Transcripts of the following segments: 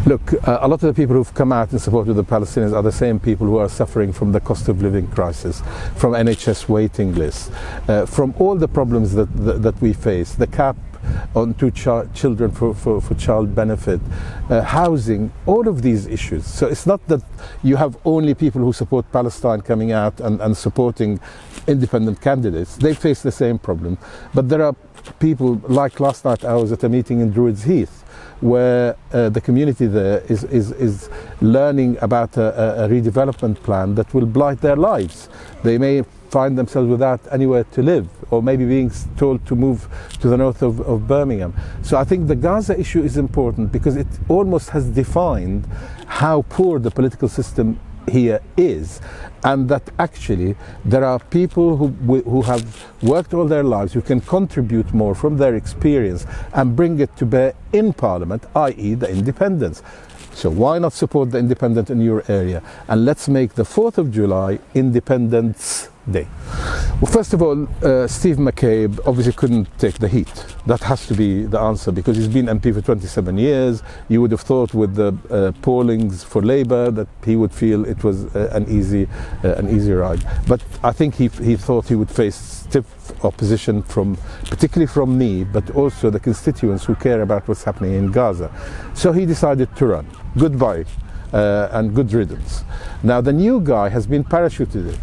Look, a lot of the people who've come out in support of the Palestinians are the same people who are suffering from the cost of living crisis, from NHS waiting lists, from all the problems that we face, the cap on two children for child benefit, housing, all of these issues. So it's not that you have only people who support Palestine coming out and supporting independent candidates. They face the same problem. But there are people, like last night I was at a meeting in Druids Heath, where the community there is learning about a redevelopment plan that will blight their lives. They may find themselves without anywhere to live, or maybe being told to move to the north of Birmingham. So I think the Gaza issue is important because it almost has defined how poor the political system here is, and that actually there are people who have worked all their lives, who can contribute more from their experience and bring it to bear in Parliament, i.e. the independents. So why not support the independent in your area, and let's make the 4th of July Independence Day. Well, first of all, Steve McCabe obviously couldn't take the heat. That has to be the answer, because he's been MP for 27 years. You would have thought with the pollings for Labour that he would feel it was an easy ride. But I think he thought he would face stiff opposition particularly from me, but also the constituents who care about what's happening in Gaza. So he decided to run. Goodbye and good riddance. Now the new guy has been parachuted in.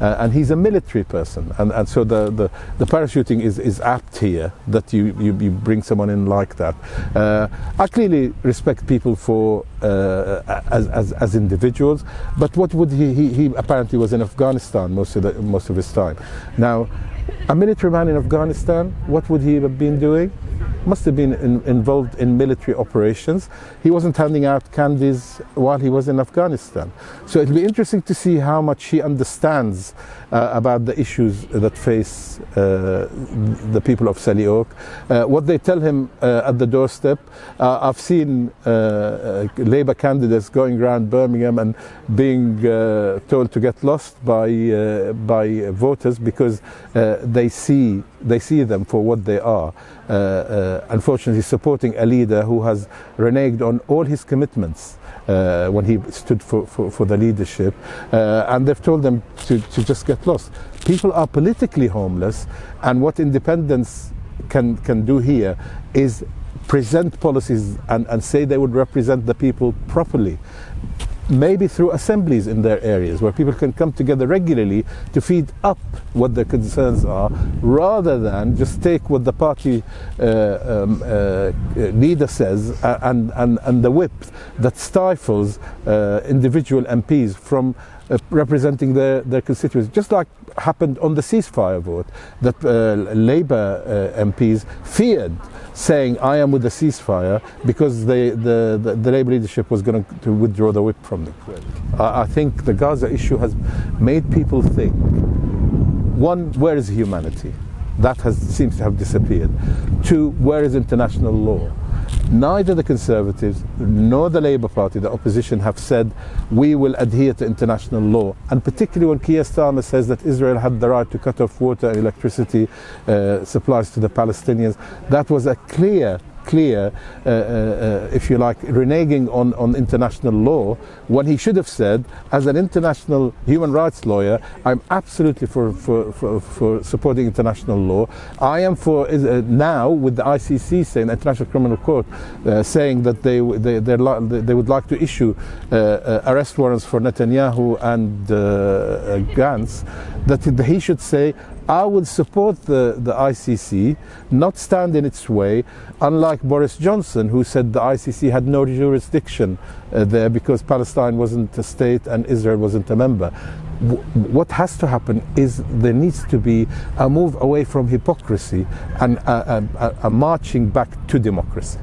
And he's a military person, and so the parachuting is apt here, that you bring someone in like that. I clearly respect people for as individuals, but what would he apparently was in Afghanistan most of his time. Now, a military man in Afghanistan, what would he have been doing? Must have been involved in military operations. He wasn't handing out candies while he was in Afghanistan. So it'll be interesting to see how much he understands about the issues that face the people of Selly Oak. What they tell him at the doorstep. I've seen Labour candidates going around Birmingham and being told to get lost by voters because they see them for what they are. Unfortunately, supporting a leader who has reneged on all his commitments when he stood for the leadership, and they've told them to just get lost. People are politically homeless, and what independents can do here is present policies and say they would represent the people properly. Maybe through assemblies in their areas where people can come together regularly to feed up what their concerns are, rather than just take what the party leader says and the whip that stifles individual MPs from representing their constituents, just like happened on the ceasefire vote, that Labour MPs feared saying I am with the ceasefire because the Labour leadership was going to withdraw the whip from them. I think the Gaza issue has made people think, one, where is humanity? That seems to have disappeared. Two, where is international law? Neither the Conservatives nor the Labour Party, the opposition, have said we will adhere to international law. And particularly when Keir Starmer says that Israel had the right to cut off water and electricity supplies to the Palestinians, that was a clear, if you like, reneging on international law, when he should have said, as an international human rights lawyer, I'm absolutely for supporting international law. I am for now, with the ICC saying, the International Criminal Court, saying that they would like to issue arrest warrants for Netanyahu and Gantz, that he should say, I would support the ICC, not stand in its way, unlike Boris Johnson, who said the ICC had no jurisdiction there because Palestine wasn't a state and Israel wasn't a member. What has to happen is there needs to be a move away from hypocrisy and a marching back to democracy.